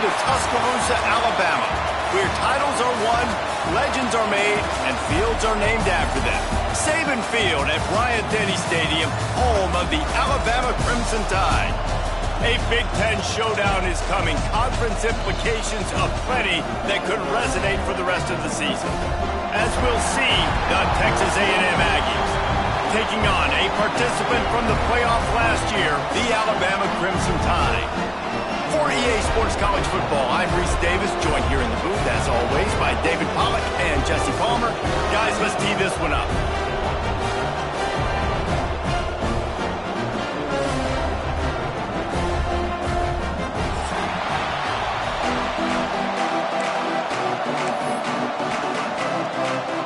to Tuscaloosa, Alabama, where titles are won, legends are made, and fields are named after them. Saban Field at Bryant-Denny Stadium, home of the Alabama Crimson Tide. A Big Ten showdown is coming. Conference implications aplenty that could resonate for the rest of the season. As we'll see, the Texas A&M Aggies taking on a participant from the playoff last year, the Alabama Crimson Tide. For EA Sports College Football, I'm Reese Davis, joined here in the booth, as always, by David Pollack and Jesse Palmer. Guys, let's tee this one up.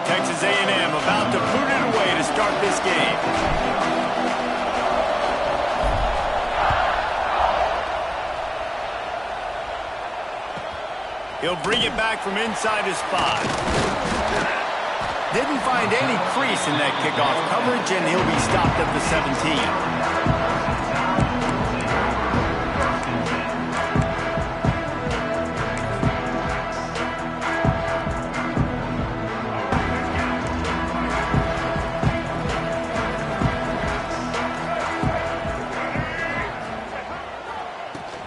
Texas A&M about to boot it away to start this game. He'll bring it back from inside his 5. Didn't find any crease in that kickoff coverage, and he'll be stopped at the 17.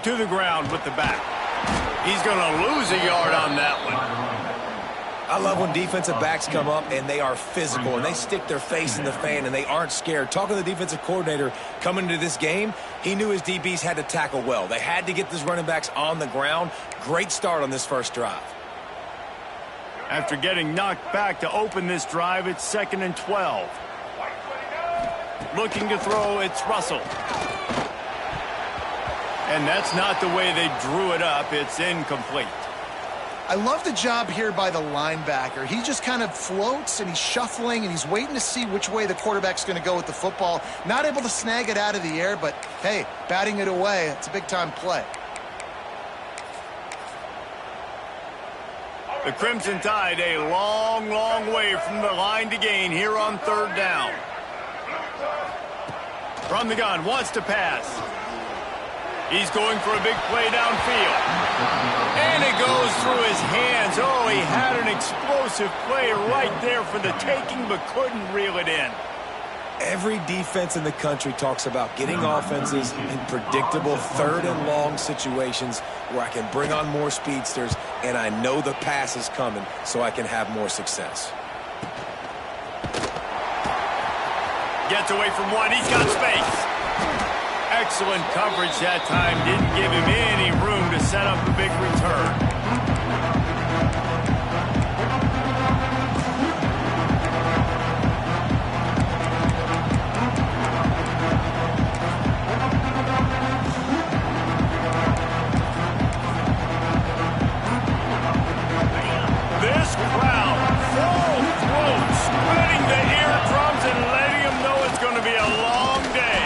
To the ground with the back. He's going to lose a yard on that one. I love when defensive backs come up and they are physical and they stick their face in the fan and they aren't scared. Talking to the defensive coordinator coming into this game, he knew his DBs had to tackle well. They had to get these running backs on the ground. Great start on this first drive. After getting knocked back to open this drive, it's 2nd and 12. Looking to throw, it's Russell. And that's not the way they drew it up. It's incomplete. I love the job here by the linebacker. He just kind of floats and he's shuffling and he's waiting to see which way the quarterback's going to go with the football. Not able to snag it out of the air, but hey, batting it away, it's a big-time play. The Crimson Tide a long, long way from the line to gain here on 3rd down. From the gun, wants to pass. He's going for a big play downfield. And it goes through his hands. Oh, he had an explosive play right there for the taking, but couldn't reel it in. Every defense in the country talks about getting offenses in predictable 3rd and long situations where I can bring on more speedsters and I know the pass is coming so I can have more success. Gets away from one. He's got space. Excellent coverage that time. Didn't give him any room to set up a big return. This crowd, full throat, splitting the eardrums and letting him know it's going to be a long day.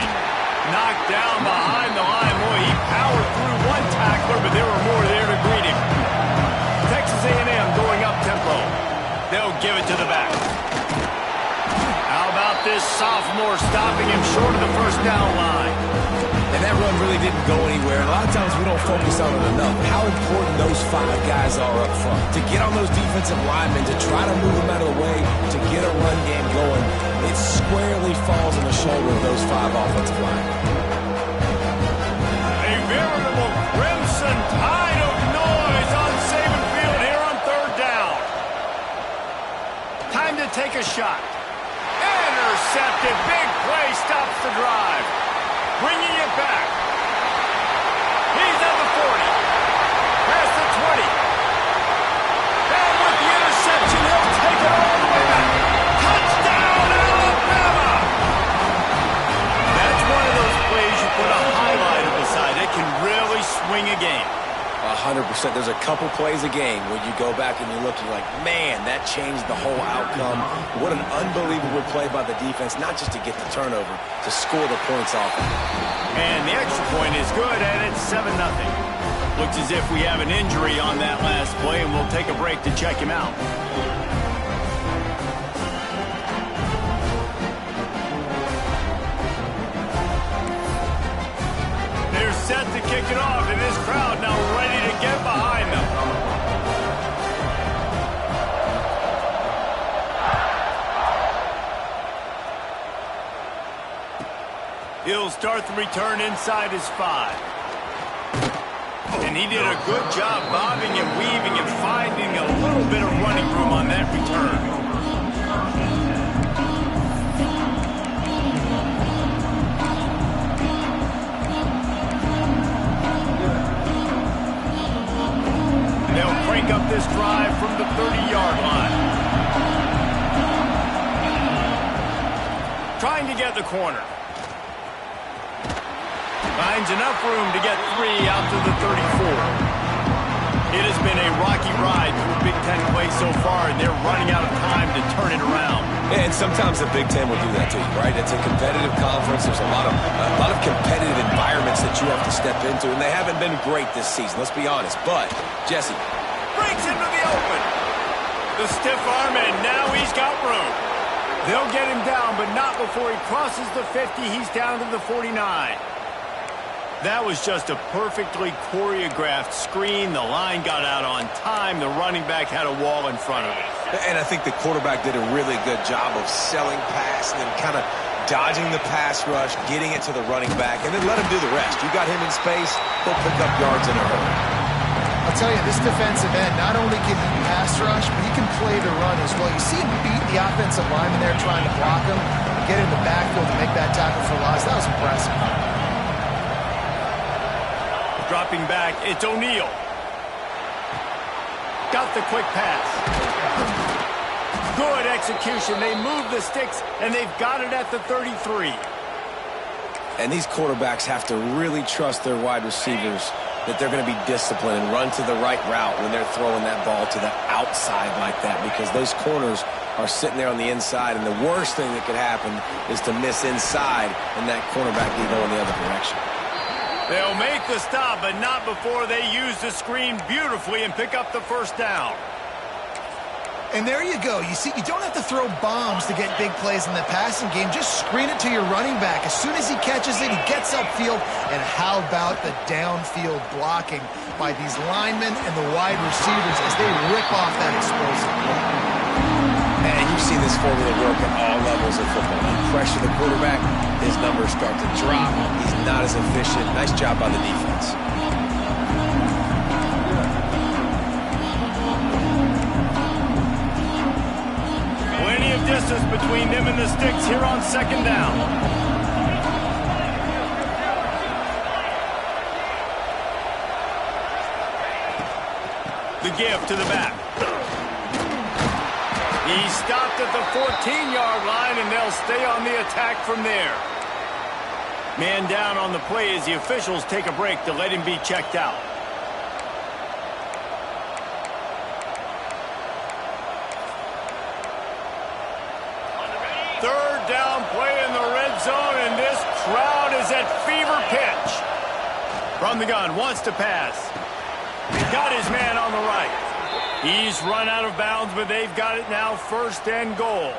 Knocked down behind the line. Boy, he powered through one tackler, but there were more there to greet him. Texas A&M going up tempo. They'll give it to the back. How about this sophomore stopping him short of the 1st down line? And that run really didn't go anywhere. And a lot of times we don't focus on it enough. How important those 5 guys are up front. To get on those defensive linemen, to try to move them out of the way, to get a run game going, it squarely falls on the shoulder of those 5 offensive linemen. A veritable Crimson Tide of noise on Saban Field here on 3rd down. Time to take a shot. Intercepted. Big play stops the drive. Bringing it back. He's at the 40. Past the 20. And with the interception, he'll take it all the way back. Touchdown, Alabama! That's one of those plays you put a highlighter beside. It can really swing a game. 100%. There's a couple plays a game where you go back and you look and you're like, man, that changed the whole outcome. What an unbelievable play by the defense, not just to get the turnover, to score the points off of it. And the extra point is good, and it's 7-0. Looks as if we have an injury on that last play, and we'll take a break to check him out. They're set to kick it off, and this crowd now ready to get behind He'll start the return inside his 5. And he did a good job bobbing and weaving and finding a little bit of running room on that return. They'll crank up this drive from the 30-yard line. Trying to get the corner. Finds enough room to get 3 out to the 34. It has been a rocky ride through Big Ten play so far, and they're running out of time to turn it around. And sometimes the Big Ten will do that to you, right? It's a competitive conference. There's a lot of competitive environments that you have to step into, and they haven't been great this season, let's be honest. But, Jesse. Breaks into the open. The stiff arm, and now he's got room. They'll get him down, but not before he crosses the 50. He's down to the 49. That was just a perfectly choreographed screen. The line got out on time. The running back had a wall in front of it. And I think the quarterback did a really good job of selling pass and then kind of dodging the pass rush, getting it to the running back, and then let him do the rest. You got him in space, he'll pick up yards in a hurry. I'll tell you, this defensive end, not only can he pass rush, but he can play the run as well. You see him beat the offensive lineman there trying to block him, get in the backfield to make that tackle for loss. That was impressive. Dropping back, it's O'Neal. Got the quick pass. Good execution. They move the sticks, and they've got it at the 33. And these quarterbacks have to really trust their wide receivers that they're going to be disciplined and run to the right route when they're throwing that ball to the outside like that, because those corners are sitting there on the inside, and the worst thing that could happen is to miss inside and that cornerback can go in the other direction. They'll make the stop, but not before they use the screen beautifully and pick up the first down. And there you go. You see, you don't have to throw bombs to get big plays in the passing game. Just screen it to your running back. As soon as he catches it, he gets upfield. And how about the downfield blocking by these linemen and the wide receivers as they rip off that explosive block. And you've seen this formula work at all levels of football. You pressure the quarterback, his numbers start to drop. He's not as efficient. Nice job by the defense. Plenty of distance between them and the sticks here on second down. The give to the back. He stopped at the 14-yard line, and they'll stay on the attack from there. Man down on the play as the officials take a break to let him be checked out. Third down play in the red zone, and this crowd is at fever pitch. From the gun, wants to pass. Got his man on the right. He's run out of bounds, but they've got it now, first and goal.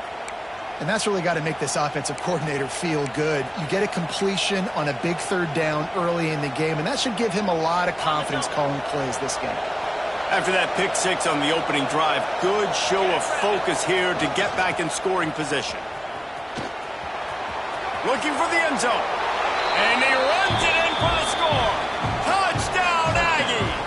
And that's really got to make this offensive coordinator feel good. You get a completion on a big third down early in the game, and that should give him a lot of confidence calling plays this game. After that pick six on the opening drive, good show of focus here to get back in scoring position. Looking for the end zone. And he runs it in for the score. Touchdown, Aggies!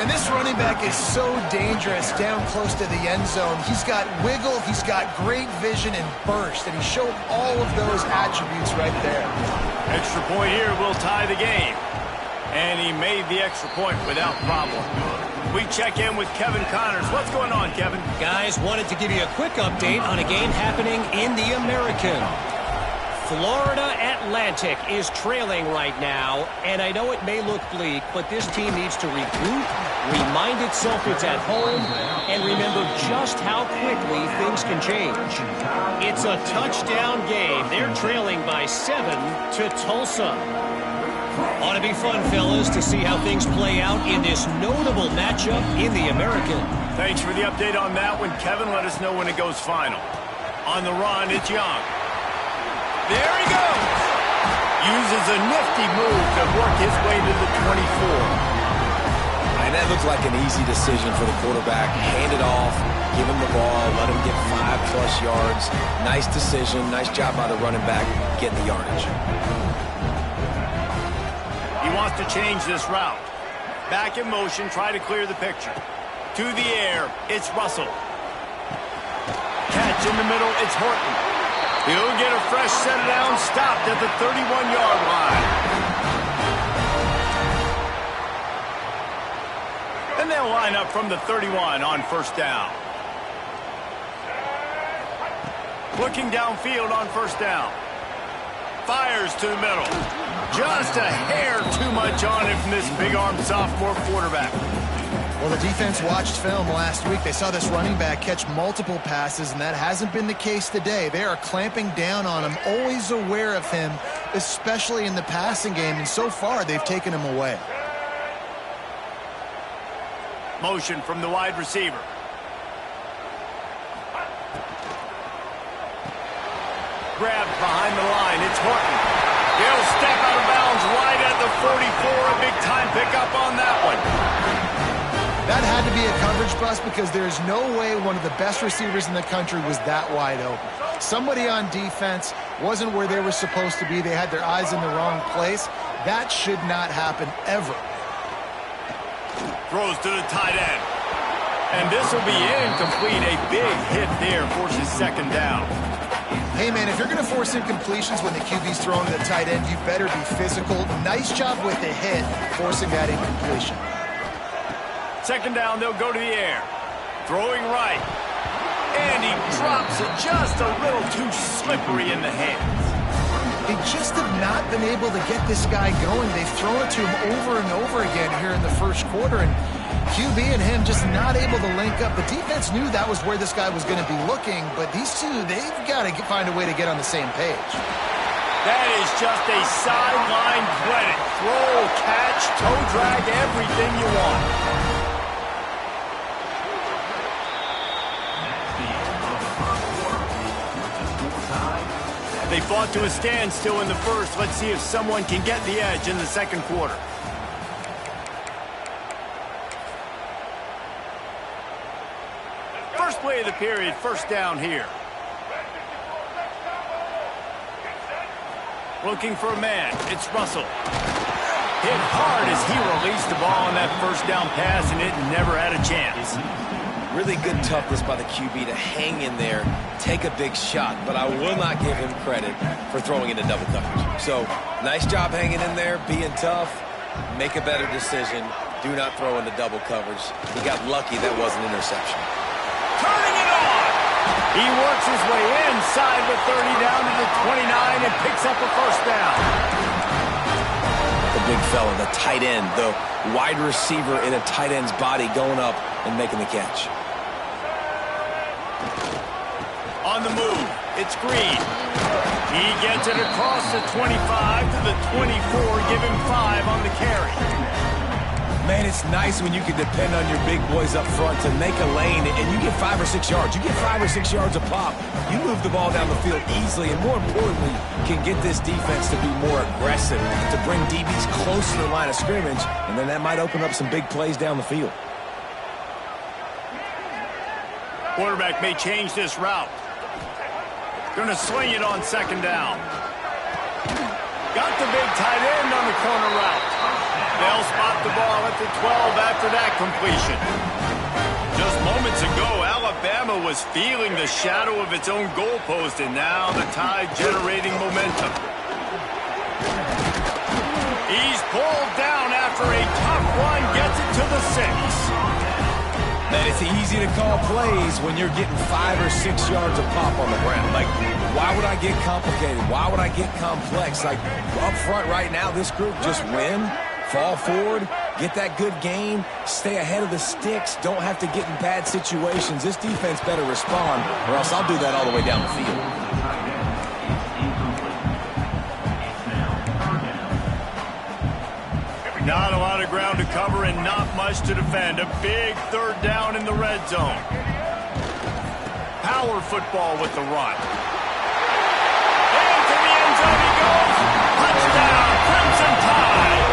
And this running back is so dangerous down close to the end zone. He's got wiggle, he's got great vision and burst, and he showed all of those attributes right there. Extra point here will tie the game. And he made the extra point without problem. We check in with Kevin Connors. What's going on, Kevin? Guys, wanted to give you a quick update on a game happening in the American. Florida Atlantic is trailing right now, and I know it may look bleak, but this team needs to regroup, remind itself it's at home, and remember just how quickly things can change. It's a touchdown game. They're trailing by 7 to Tulsa. Ought to be fun, fellas, to see how things play out in this notable matchup in the American. Thanks for the update on that one, Kevin. Let us know when it goes final. On the run, it's Young. There he goes. Uses a nifty move to work his way to the 24. And that looked like an easy decision for the quarterback. Hand it off, give him the ball, let him get 5+ yards. Nice decision, nice job by the running back getting the yardage. He wants to change this route. Back in motion, try to clear the picture. To the air, it's Russell. Catch in the middle, it's Horton. He'll get a fresh set down, stopped at the 31-yard line. And they'll line up from the 31 on first down. Looking downfield on first down. Fires to the middle. Just a hair too much on it from this big-armed sophomore quarterback. Well, the defense watched film last week. They saw this running back catch multiple passes, and that hasn't been the case today. They are clamping down on him, always aware of him, especially in the passing game, and so far they've taken him away. Motion from the wide receiver. Grabbed behind the line. It's Horton. He'll step out of bounds right at the 44. A big-time pickup on that one. That had to be a coverage bust because there's no way one of the best receivers in the country was that wide open. Somebody on defense wasn't where they were supposed to be. They had their eyes in the wrong place. That should not happen ever. Throws to the tight end. And this will be incomplete. A big hit there forces second down. Hey, man, if you're going to force incompletions when the QB's throwing to the tight end, you better be physical. Nice job with the hit, forcing that incompletion. Second down, they'll go to the air. Throwing right. And he drops it just a little too slippery in the hands. They just have not been able to get this guy going. They've thrown it to him over and over again here in the first quarter, and QB and him just not able to link up. The defense knew that was where this guy was going to be looking, but these two, they've got to find a way to get on the same page. That is just a sideline credit. Throw, catch, toe drag, everything you want. They fought to a standstill in the first. Let's see if someone can get the edge in the second quarter. First play of the period, first down here. Looking for a man. It's Russell. Hit hard as he released the ball on that first down pass, and it never had a chance. Really good toughness by the QB to hang in there, take a big shot, but I will not give him credit for throwing into double coverage. So, nice job hanging in there, being tough, make a better decision, do not throw into double coverage. He got lucky that was an interception. Turning it on! He works his way inside the 30 down to the 29 and picks up a first down. The big fella, the tight end, the wide receiver in a tight end's body going up and making the catch. On the move, it's Green. He gets it across the 25 to the 24, give him 5 on the carry. Man, it's nice when you can depend on your big boys up front to make a lane and you get 5 or 6 yards. You get 5 or 6 yards a pop. You move the ball down the field easily and, more importantly, can get this defense to be more aggressive, to bring DBs close to the line of scrimmage, and then that might open up some big plays down the field. Quarterback may change this route. Gonna swing it on second down. Got the big tight end on the corner route. They'll spot the ball at the 12 after that completion. Just moments ago, Alabama was feeling the shadow of its own goalpost, and now the Tide generating momentum. He's pulled down after a tough run, gets it to the 6. Man, it's easy to call plays when you're getting 5 or 6 yards of pop on the ground. Like, why would I get complicated? Why would I get complex? Like, up front right now, this group just win, fall forward, get that good gain, stay ahead of the sticks, don't have to get in bad situations. This defense better respond, or else I'll do that all the way down the field. Not a lot of ground to cover and not much to defend. A big third down in the red zone. Power football with the run. Into the end zone he goes. Touchdown, Crimson Tide.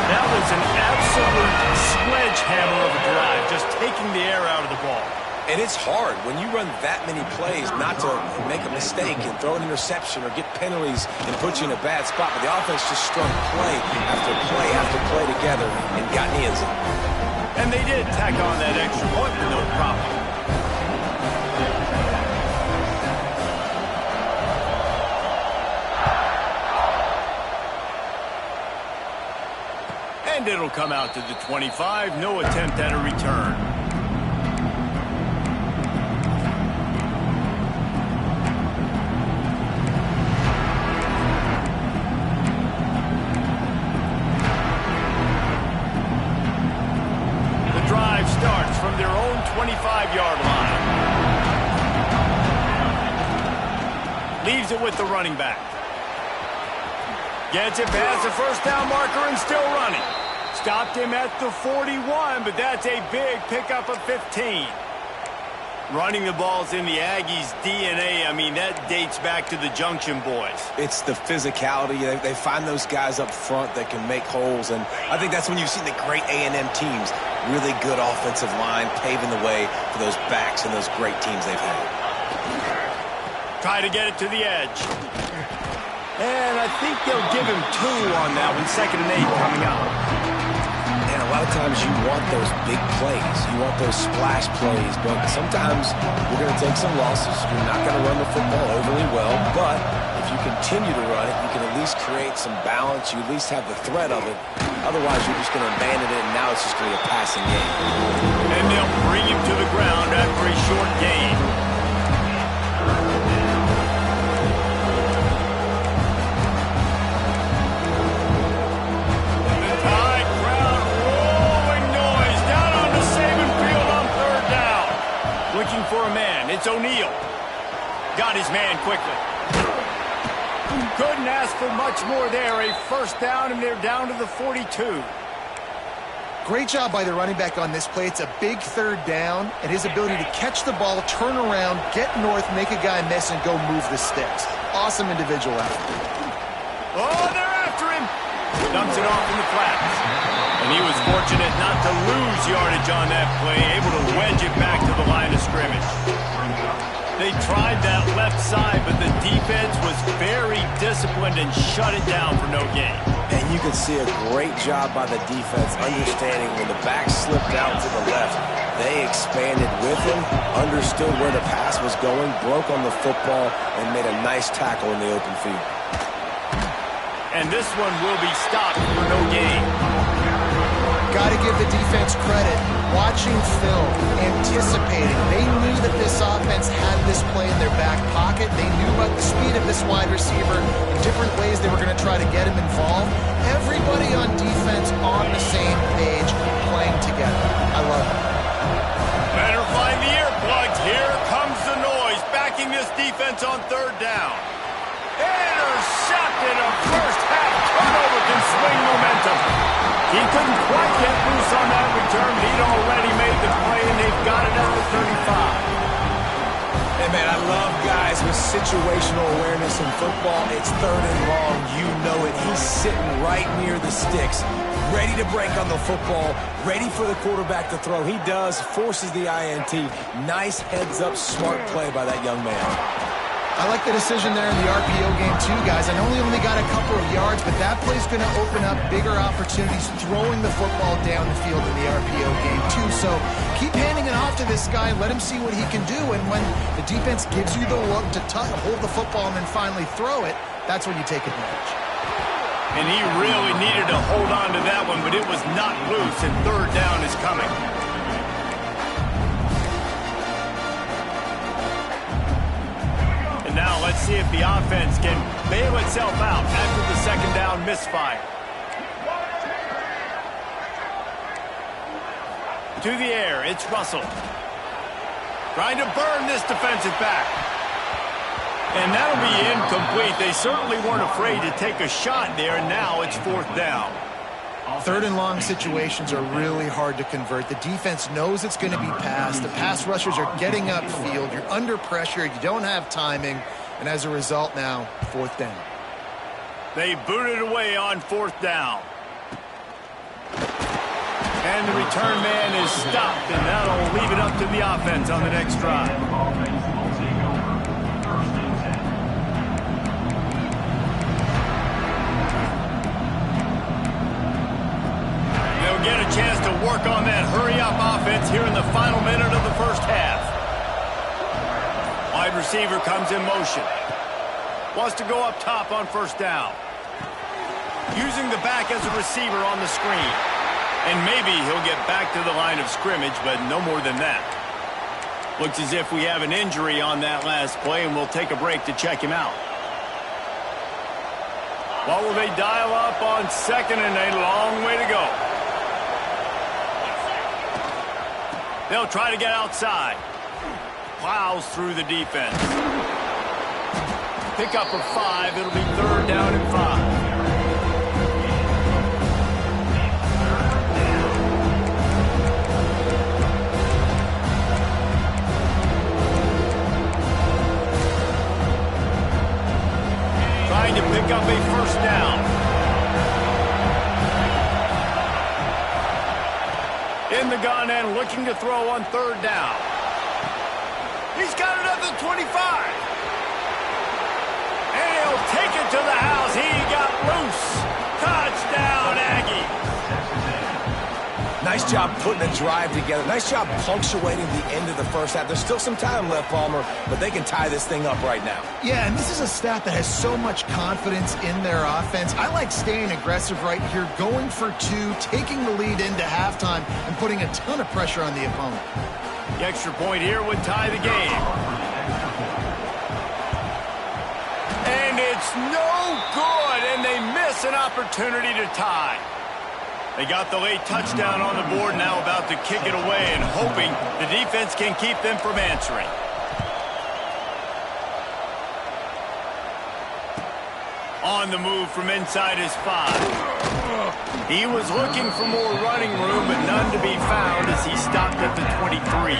Now the was an absolute sledgehammer of a drive, just taking the air out of the ball. And it's hard when you run that many plays not to make a mistake and throw an interception or get penalties and put you in a bad spot. But the offense just strung play after play after play together and got in the end zone. And they did tack on that extra point with no problem. And it'll come out to the 25. No attempt at a return. Starts from their own 25-yard line. Leaves it with the running back. Gets it past the first down marker and still running. Stopped him at the 41, but that's a big pickup of 15. Running the ball's in the Aggies' DNA. I mean, that dates back to the Junction Boys. It's the physicality. They find those guys up front that can make holes, and I think that's when you see the great A&M teams. Really good offensive line, paving the way for those backs and those great teams they've had. Try to get it to the edge. And I think they'll give him 2 on that one. 2nd and 8 coming up. And a lot of times you want those big plays. You want those splash plays. But sometimes you're going to take some losses. You're not going to run the football overly well. But if you continue to run it, you can at least create some balance. You at least have the threat of it. Otherwise, you're just going to abandon it, and now it's just going to be a passing game. And they'll bring him to the ground after a short gain. The tide crowd rolling noise down on the Saban field on 3rd down. Looking for a man. It's O'Neal. Got his man quickly. Couldn't ask for much more there. A 1st down, and they're down to the 42. Great job by the running back on this play. It's a big 3rd down, and his ability to catch the ball, turn around, get north, make a guy miss, and go move the sticks. Awesome individual effort. Oh, they're after him. Dumps it off in the flats. And he was fortunate not to lose yardage on that play, able to wedge it back to the line of scrimmage. They tried that left side, but the defense was very disciplined and shut it down for no gain. And you can see a great job by the defense understanding when the back slipped out to the left, they expanded with him, understood where the pass was going, broke on the football, and made a nice tackle in the open field. And this one will be stopped for no gain. Got to give the defense credit. Watching film, anticipating. They knew that this offense had this play in their back pocket. They knew about the speed of this wide receiver and different ways they were going to try to get him involved. Everybody on defense on the same page, playing together. I love it. Better find the earplugs. Here comes the noise, backing this defense on 3rd down. Intercepted. A first-half turnover can swing momentum. He couldn't quite get loose on that return. He'd already made the play, and they've got it at the 35. Hey, man, I love guys with situational awareness in football. It's 3rd and long. You know it. He's sitting right near the sticks, ready to break on the football, ready for the quarterback to throw. He does, forces the INT. Nice heads-up, smart play by that young man. I like the decision there in the RPO game too, guys. I know he only got a couple of yards, but that play's going to open up bigger opportunities throwing the football down the field in the RPO game too. So keep handing it off to this guy. Let him see what he can do. And when the defense gives you the look to hold the football and then finally throw it, that's when you take advantage. And he really needed to hold on to that one, but it was not loose, and 3rd down is coming. Now let's see if the offense can bail itself out after the 2nd down misfire. To the air, it's Russell. Trying to burn this defensive back. And that'll be incomplete. They certainly weren't afraid to take a shot there, and now it's 4th down. 3rd and long situations are really hard to convert. The defense knows it's going to be passed. The pass rushers are getting upfield. You're under pressure. You don't have timing. And as a result now, 4th down. They booted away on 4th down. And the return man is stopped, and that'll leave it up to the offense on the next drive. They'll get a chance to work on that hurry-up offense here in the final minute of the first half. Wide receiver comes in motion. Wants to go up top on first down. Using the back as a receiver on the screen. And maybe he'll get back to the line of scrimmage, but no more than that. Looks as if we have an injury on that last play, and we'll take a break to check him out. What will they dial up on second and a long way to go? They'll try to get outside. Plows through the defense. Pick up of 5. It'll be third down and 5. Trying to pick up a first down. In the gun and looking to throw on third down. He's got it at the 25. And he'll take it to the house. He got loose. Touchdown, Aggie. Nice job putting the drive together. Nice job punctuating the end of the first half. There's still some time left, Palmer, but they can tie this thing up right now. Yeah, and this is a staff that has so much confidence in their offense. I like staying aggressive right here, going for 2, taking the lead into halftime, and putting a ton of pressure on the opponent. The extra point here would tie the game. And it's no good, and they miss an opportunity to tie. They got the late touchdown on the board, now about to kick it away and hoping the defense can keep them from answering. On the move from inside his 5. He was looking for more running room, but none to be found as he stopped at the 23.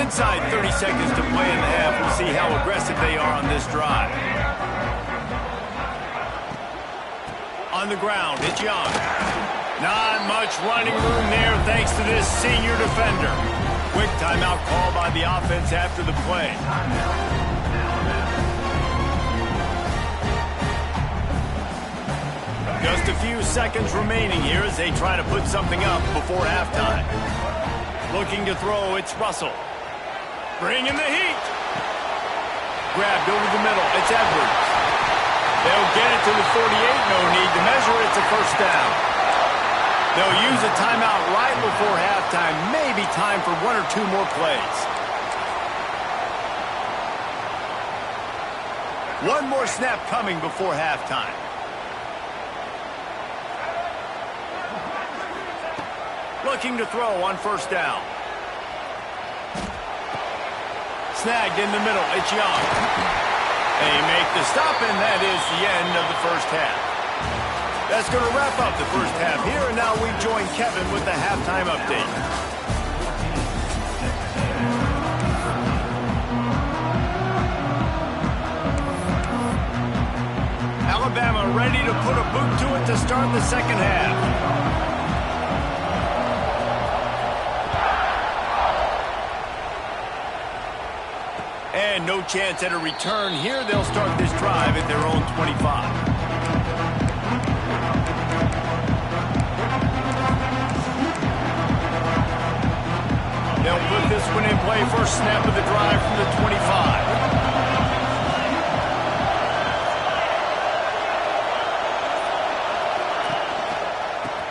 Inside 30 seconds to play in the half. We'll see how aggressive they are on this drive. On the ground, it's Young. Not much running room there thanks to this senior defender. Quick timeout call by the offense after the play. Just a few seconds remaining here as they try to put something up before halftime. Looking to throw, it's Russell. Bringing the heat. Grabbed over the middle. It's Edwards. They'll get it to the 48. No need to measure. It's a first down. They'll use a timeout right before halftime. Maybe time for 1 or 2 more plays. One more snap coming before halftime. Looking to throw on first down. Snagged in the middle. It's Young. They make the stop, and that is the end of the first half. That's going to wrap up the first half here, and now we join Kevin with the halftime update. Alabama ready to put a boot to it to start the second half. And no chance at a return here. They'll start this drive at their own 25. They'll put this one in play. First snap of the drive from the 25.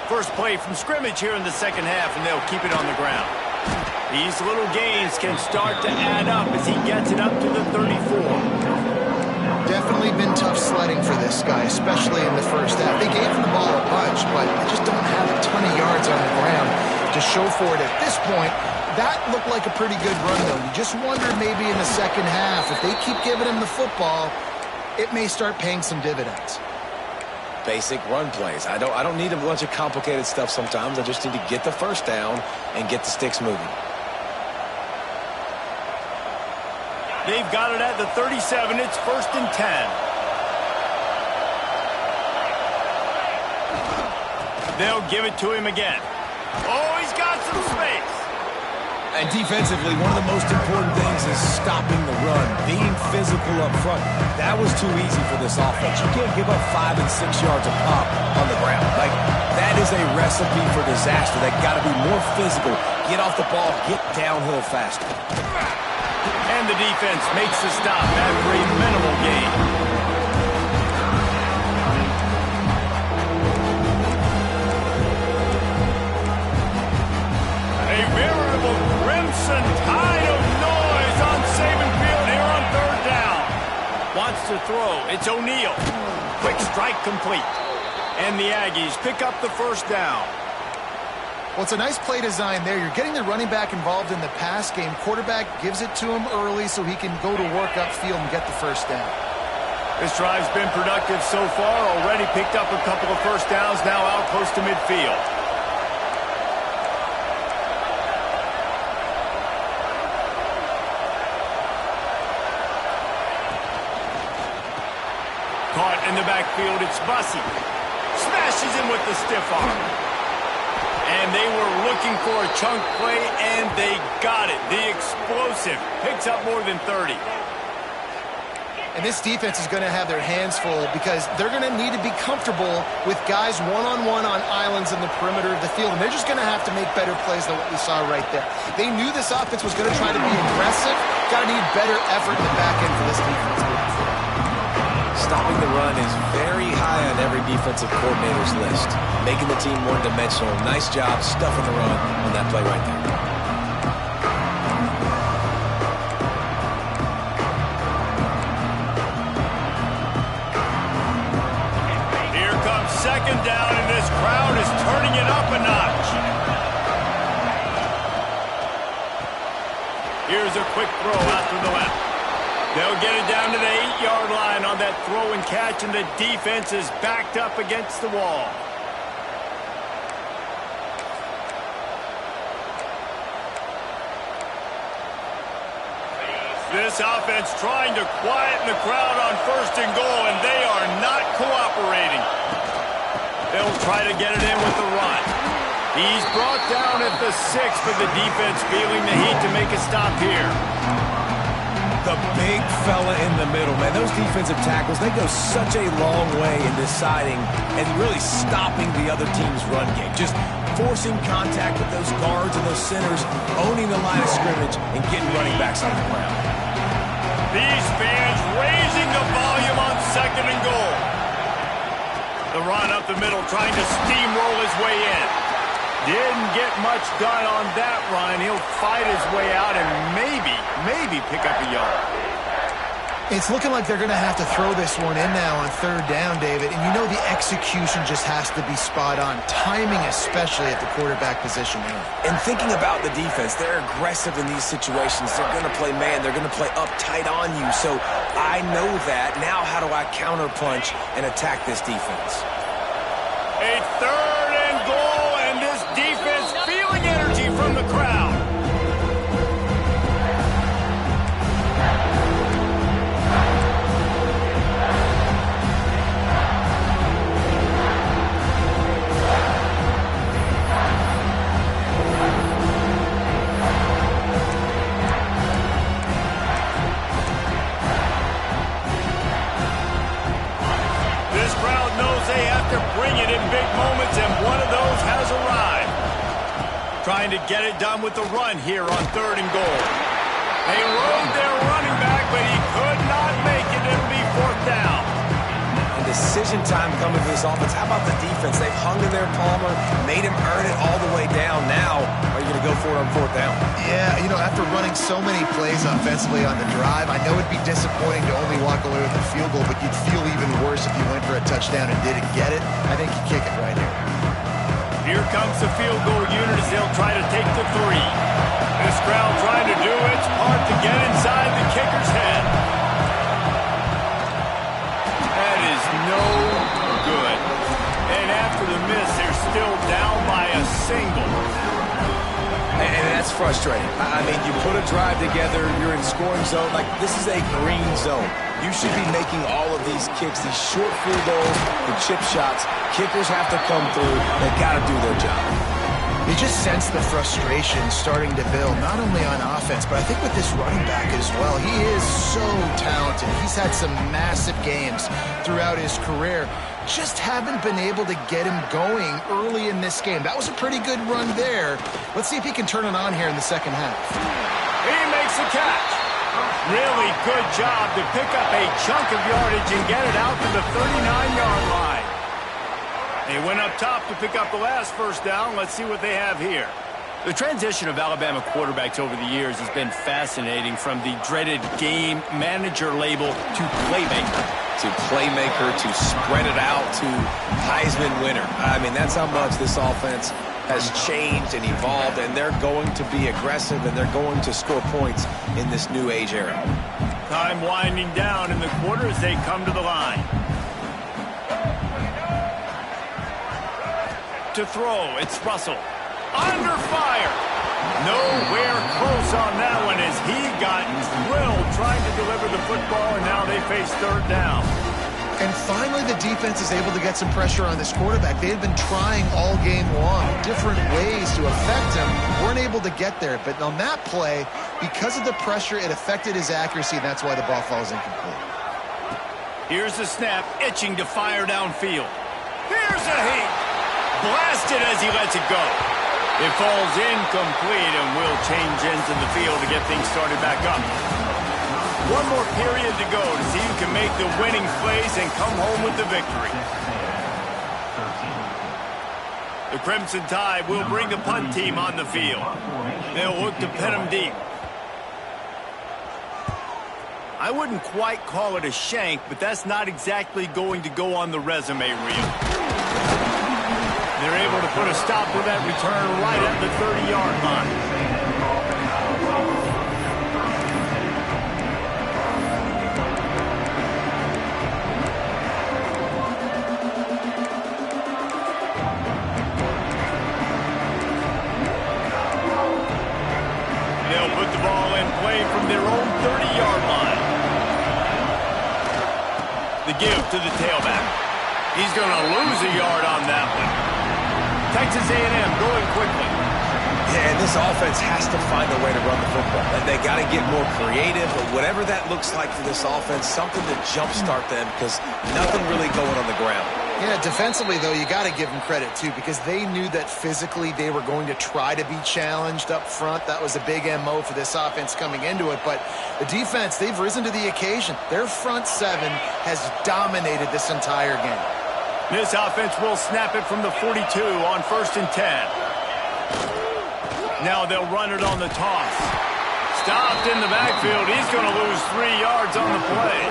First play from scrimmage here in the second half, and they'll keep it on the ground. These little gains can start to add up as he gets it up to the 34. Definitely been tough sledding for this guy, especially in the first half. They gave him the ball a bunch, but they just don't have a ton of yards on the ground to show for it at this point. That looked like a pretty good run, though. You just wondered maybe in the second half, if they keep giving him the football, it may start paying some dividends. Basic run plays. I don't need a bunch of complicated stuff sometimes. I just need to get the first down and get the sticks moving. They've got it at the 37. It's 1st and 10. They'll give it to him again. Oh, he's got some space. And defensively, one of the most important things is stopping the run, being physical up front. That was too easy for this offense. You can't give up 5 and 6 yards a pop on the ground. Like, that is a recipe for disaster. They got to be more physical, get off the ball, get downhill faster. And the defense makes the stop after a minimal gain. A veritable crimson tide of noise on Saban Field here on 3rd down. Wants to throw. It's O'Neal. Quick strike complete. And the Aggies pick up the 1st down. Well, it's a nice play design there. You're getting the running back involved in the pass game. Quarterback gives it to him early so he can go to work upfield and get the 1st down. This drive's been productive so far. Already picked up a couple of 1st downs, now out close to midfield. Caught in the backfield, it's Bussey. Smashes him with the stiff arm. And they were looking for a chunk play, and they got it. The explosive picks up more than 30. And this defense is going to have their hands full because they're going to need to be comfortable with guys one-on-one on islands in the perimeter of the field. And they're just going to have to make better plays than what we saw right there. They knew this offense was going to try to be aggressive. Got to need better effort in the back end for this defense. Stopping the run is very high on every defensive coordinator's list. Making the team one-dimensional. Nice job stuffing the run on that play right there. Here comes 2nd down, and this crowd is turning it up a notch. Here's a quick throw out to the left. They'll get it down to the 8-yard line on that throw and catch, and the defense is backed up against the wall. This offense trying to quieten the crowd on 1st and goal, and they are not cooperating. They'll try to get it in with the run. He's brought down at the 6, but the defense feeling the heat to make a stop here. The big fella in the middle, man. Those defensive tackles, they go such a long way in deciding and really stopping the other team's run game. Just forcing contact with those guards and those centers, owning the line of scrimmage, and getting running backs on the ground. These fans raising the volume on 2nd and goal. The run up the middle, trying to steamroll his way in. Didn't get much done on that run. He'll fight his way out and maybe pick up a yard. It's looking like they're going to have to throw this one in now on 3rd down, David. And you know the execution just has to be spot on. Timing especially at the quarterback position here. And thinking about the defense, they're aggressive in these situations. They're going to play man. They're going to play uptight on you. So I know that. Now how do I counterpunch and attack this defense? A 3rd and goal, and this defense feeling energy from the crowd. This crowd knows they have to bring it in big moments, and one of those has arrived. Trying to get it done with the run here on 3rd and goal. They rode their running back, but he could not make it. It'll be 4th down. And decision time coming for this offense. How about the defense? They've hung in there, Palmer, made him earn it all the way down. Now, are you going to go for it on 4th down? Yeah, you know, after running so many plays offensively on the drive, I know it'd be disappointing to only walk away with a field goal, but you'd feel even worse if you went for a touchdown and didn't get it. I think you kick it right here. Here comes the field goal unit as they'll try to take the 3. This crowd trying to do its part to get inside the kicker's head. That is no good. And after the miss, they're still down by a single. And that's frustrating. I mean, you put a a drive together. You're in scoring zone. Like, this is a green zone. You should be making all of these kicks, these short field goals, the chip shots. Kickers have to come through. They got to do their job. You just sense the frustration starting to build, not only on offense, but I think with this running back as well. He is so talented. He's had some massive games throughout his career. Just haven't been able to get him going early in this game. That was a pretty good run there. Let's see if he can turn it on here in the second half. He makes the catch. Really good job to pick up a chunk of yardage and get it out to the 39-yard line. They went up top to pick up the last first down. Let's see what they have here. The transition of Alabama quarterbacks over the years has been fascinating, from the dreaded game manager label to playmaker. To playmaker, to spread it out, to Heisman winner. I mean, that's how much this offense has changed and evolved, and they're going to be aggressive, and they're going to score points in this new age era. Time winding down in the quarter as they come to the line. To throw, it's Russell. Under fire. Nowhere close on that one as he got drilled trying to deliver the football, and now they face third down. And finally, the defense is able to get some pressure on this quarterback. They had been trying all game long different ways to affect him. Weren't able to get there. But on that play, because of the pressure, it affected his accuracy, and that's why the ball falls incomplete. Here's the snap, itching to fire downfield. Here's a heat. Blasted as he lets it go. It falls incomplete and will change ends in the field to get things started back up. One more period to go to see who can make the winning plays and come home with the victory. The Crimson Tide will bring the punt team on the field. They'll look to pin them deep. I wouldn't quite call it a shank, but that's not exactly going to go on the resume reel. They're able to put a stop to that return right at the 30-yard line. They'll put the ball in play from their own 30-yard line. The give to the tailback. He's going to lose a yard on that one. Texas A&M going quickly. Yeah, and this offense has to find a way to run the football. And they got to get more creative, but whatever that looks like for this offense, something to jumpstart them, because nothing really going on the ground. Yeah, defensively, though, you got to give them credit, too, because they knew that physically they were going to try to be challenged up front. That was a big MO for this offense coming into it. But the defense, they've risen to the occasion. Their front seven has dominated this entire game. This offense will snap it from the 42 on 1st and 10. Now they'll run it on the toss. Stopped in the backfield. He's going to lose 3 yards on the play.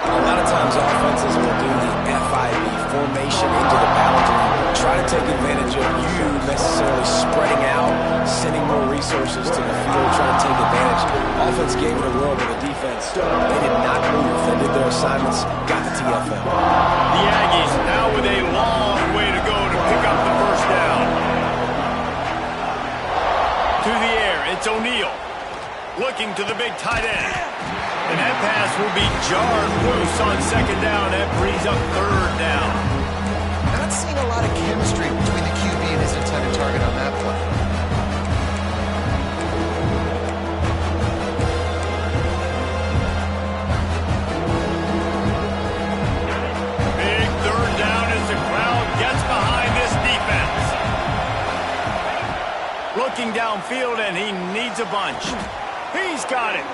A lot of times offenses will do the FIB formation into the boundary, try to take advantage of you necessarily spreading out, sending more resources to the field, trying to take advantage. Offense gave it a whirl with the defense. They did not move. They did their assignments, got the TFL. The Aggies now with a long way to go to pick up the first down. To the air, it's O'Neal. Looking to the big tight end. And that pass will be jarred loose on 2nd down. That brings up 3rd down. Not seeing a lot of chemistry between the QB and his intended target on that play. Big 3rd down as the crowd gets behind this defense. Looking downfield, and he needs a bunch. He's got it.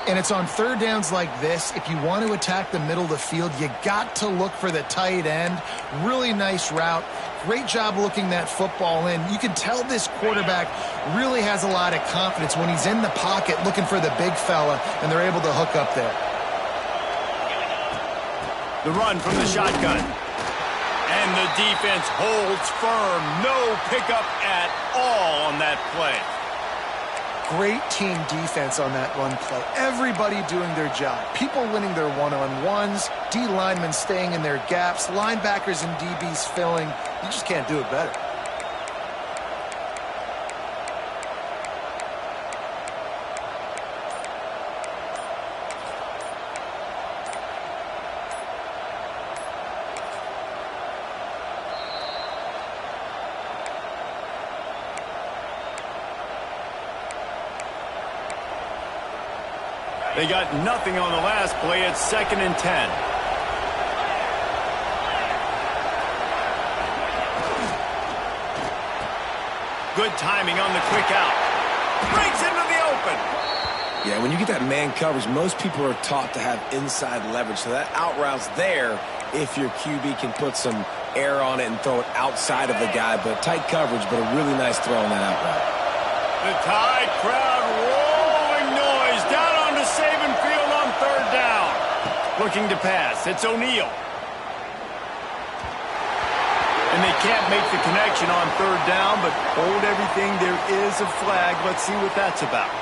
And it's on 3rd downs like this. If you want to attack the middle of the field, you got to look for the tight end. Really nice route. Great job looking that football in. You can tell this quarterback really has a lot of confidence when he's in the pocket looking for the big fella, and they're able to hook up there. The run from the shotgun. And the defense holds firm. No pickup at all on that play. Great team defense on that run play. Everybody doing their job. People winning their one-on-ones, D linemen staying in their gaps, linebackers and DBs filling. You just can't do it better. They got nothing on the last play. It's 2nd and 10. Good timing on the quick out. Breaks into the open. Yeah, when you get that man coverage, most people are taught to have inside leverage. So that out route's there if your QB can put some air on it and throw it outside of the guy. But tight coverage, but a really nice throw on that out route. The Tide crowd rolling noise down onto Saban Field on 3rd down. Looking to pass. It's O'Neal. And they can't make the connection on 3rd down, but hold everything. There is a flag. Let's see what that's about.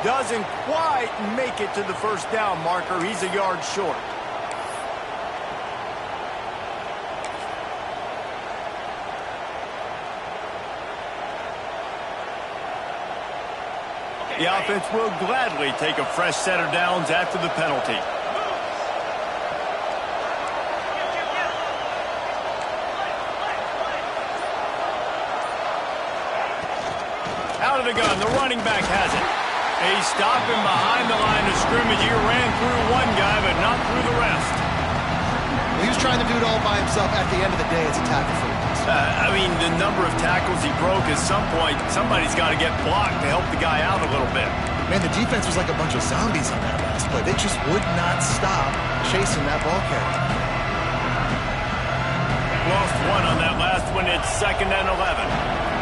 Doesn't quite make it to the 1st down marker. He's a yard short. The offense will gladly take a fresh set of downs after the penalty. Out of the gun, the running back has it. He's stopping behind the line of scrimmage here. Ran through one guy, but not through the rest. Well, he was trying to do it all by himself. At the end of the day, it's a tackle for loss. I mean, the number of tackles he broke, at some point, somebody's got to get blocked to help the guy out a little bit. Man, the defense was like a bunch of zombies on that last play. They just would not stop chasing that ball carrier. Lost one on that last one. It's 2nd and 11.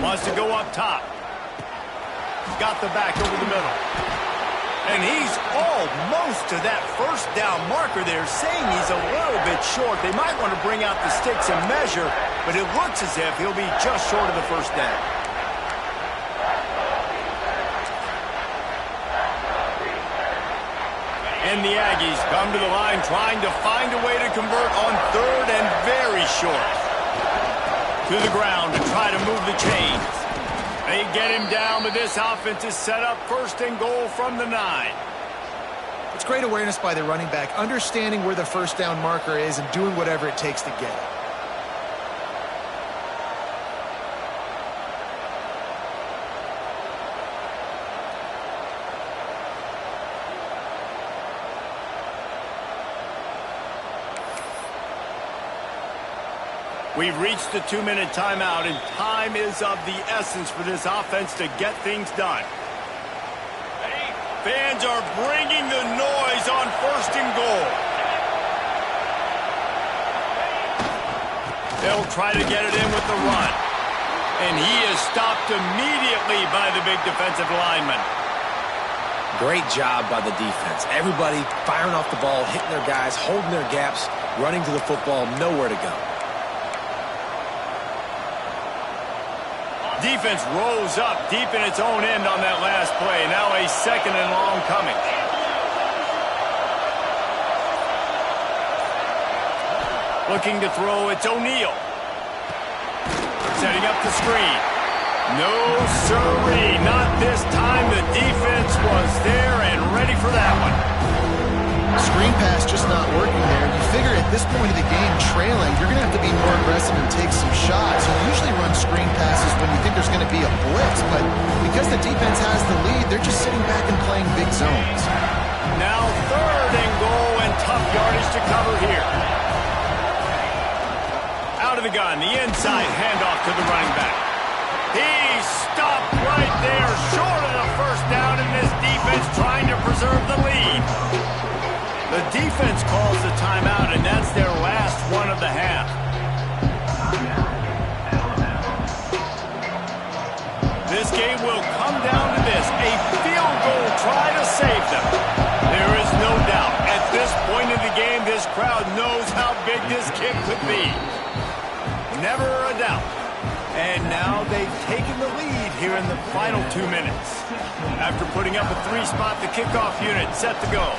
Wants to go up top. Got the back over the middle. And he's almost to that 1st down marker there, saying he's a little bit short. They might want to bring out the sticks and measure, but it looks as if he'll be just short of the 1st down. And the Aggies come to the line trying to find a way to convert on 3rd and very short. To the ground to try to move the chains. They get him down, but this offense is set up 1st and goal from the 9. It's great awareness by the running back, understanding where the 1st down marker is and doing whatever it takes to get it. We've reached the 2-minute timeout, and time is of the essence for this offense to get things done. Fans are bringing the noise on 1st and goal. They'll try to get it in with the run. And he is stopped immediately by the big defensive lineman. Great job by the defense. Everybody firing off the ball, hitting their guys, holding their gaps, running to the football, nowhere to go. Defense rose up deep in its own end on that last play. Now a 2nd and long coming. Looking to throw, it's O'Neal. Setting up the screen. No, sirree, not this time. The defense was there and ready for that one. Screen pass just not working there. You figure at this point of the game, trailing, you're going to have to be more aggressive and take some shots. You usually run screen passes when you think there's going to be a blitz, but because the defense has the lead, they're just sitting back and playing big zones. Now 3rd and goal and tough yardage to cover here. Out of the gun, the inside handoff to the running back. He's stopped right there, short of the 1st down, and this defense trying to preserve the lead. The defense calls the timeout, and that's their last one of the half. This game will come down to this, a field goal try to save them. There is no doubt, at this point in the game, this crowd knows how big this kick could be. Never a doubt. And now they've taken the lead here in the final 2 minutes. After putting up a 3-spot, the kickoff unit set to go.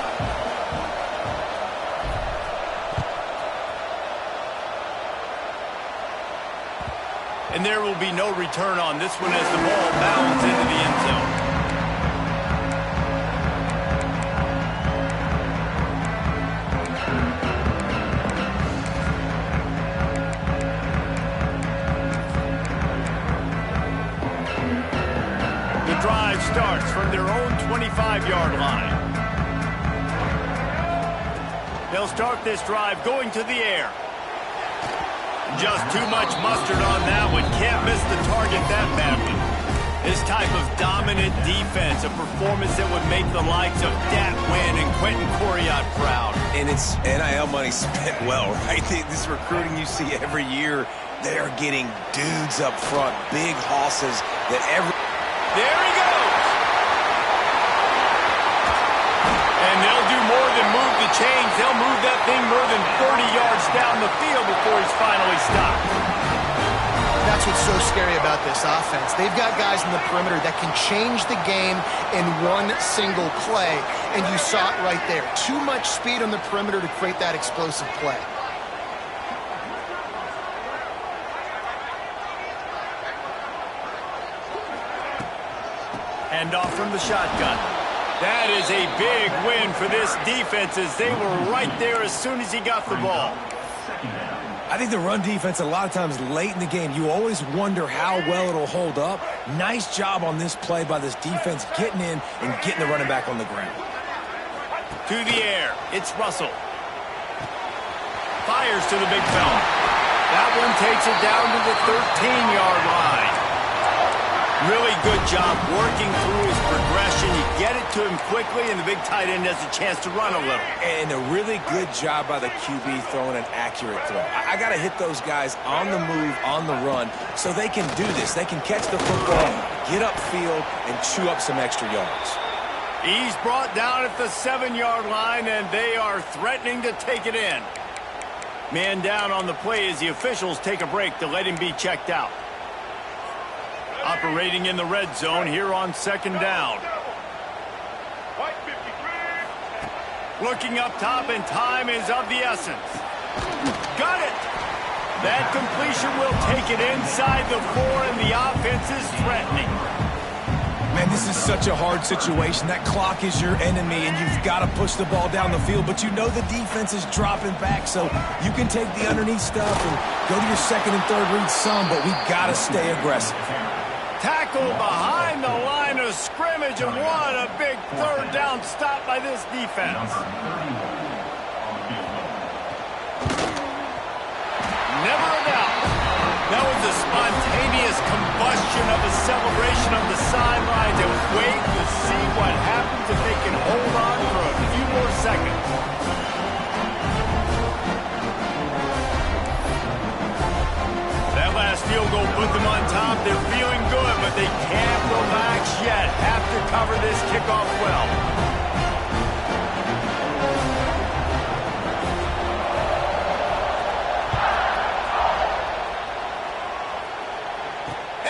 And there will be no return on this one as the ball bounds into the end zone. 25-yard line. They'll start this drive going to the air. Just too much mustard on that one. Can't miss the target that badly. This type of dominant defense, a performance that would make the likes of Dat Wynn and Quentin Coriat proud. And it's NIL money spent well, right? This recruiting you see every year, they're getting dudes up front, big hosses that every... There he goes! And they'll do more than move the chains. They'll move that thing more than 30 yards down the field before he's finally stopped. That's what's so scary about this offense. They've got guys in the perimeter that can change the game in one single play, and you saw it right there. Too much speed on the perimeter to create that explosive play. Hand off from the shotgun. That is a big win for this defense as they were right there as soon as he got the ball. I think the run defense, a lot of times late in the game, you always wonder how well it'll hold up. Nice job on this play by this defense, getting in and getting the running back on the ground. To the air, it's Russell. Fires to the big fella. That one takes it down to the 13-yard line. Really good job working through his progression. You get it to him quickly, and the big tight end has a chance to run a little. And a really good job by the QB throwing an accurate throw. I got to hit those guys on the move, on the run, so they can do this. They can catch the football, get upfield, and chew up some extra yards. He's brought down at the 7-yard line, and they are threatening to take it in. Man down on the play as the officials take a break to let him be checked out. Operating in the red zone here on second down. Looking up top, and time is of the essence. Got it! That completion will take it inside the 4, and the offense is threatening. Man, this is such a hard situation. That clock is your enemy, and you've got to push the ball down the field, but you know the defense is dropping back, so you can take the underneath stuff and go to your second and third read some, but we got to stay aggressive. Tackle behind the line of scrimmage, and what a big third down stop by this defense. Never a doubt. That was a spontaneous combustion of a celebration of the sidelines, and wait to see what happens if they can hold on for a few more seconds. That last field goal put them on top. They're feeling good, but they can't relax yet. Have to cover this kickoff well.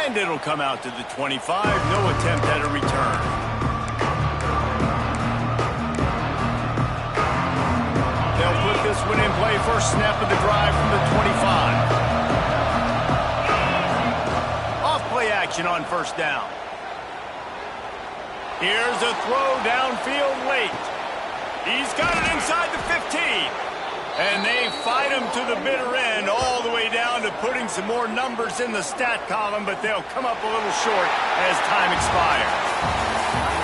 And it'll come out to the 25. No attempt at a return. They'll put this one in play. First snap of the drive from the 25. Play action on first down. Here's a throw downfield late. He's got it inside the 15. And they fight him to the bitter end, all the way down to putting some more numbers in the stat column, but they'll come up a little short as time expires.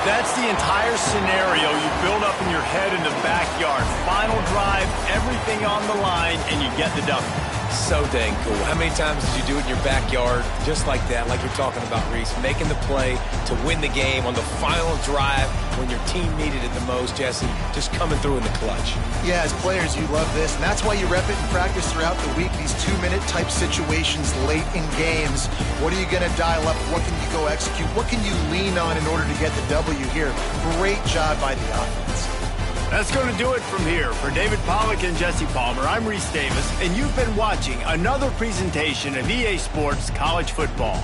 That's the entire scenario you build up in your head in the backyard. Final drive, everything on the line, and you get the W. So dang cool. How many times did you do it in your backyard just like that, like you're talking about, Reese, making the play to win the game on the final drive when your team needed it the most, Jesse, just coming through in the clutch. Yeah, as players, you love this, and that's why you rep it in practice throughout the week, these 2-minute type situations late in games. What are you going to dial up? What can you go execute? What can you lean on in order to get the W here? Great job by the offense. That's going to do it from here. For David Pollack and Jesse Palmer, I'm Reese Davis, and you've been watching another presentation of EA Sports College Football.